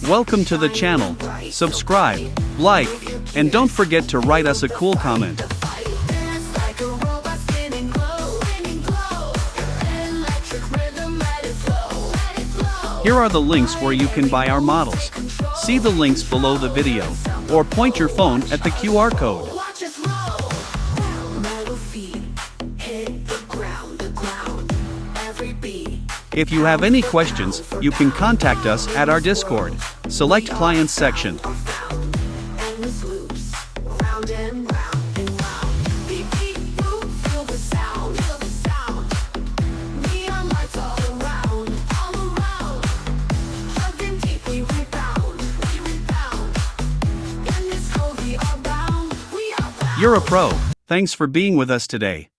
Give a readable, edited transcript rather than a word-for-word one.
Welcome to the channel. Subscribe, like, and don't forget to write us a cool comment. Here are the links where you can buy our models. See the links below the video, or point your phone at the QR code. If you have any questions, you can contact us at our Discord. Select Clients section. You're a pro. Thanks for being with us today.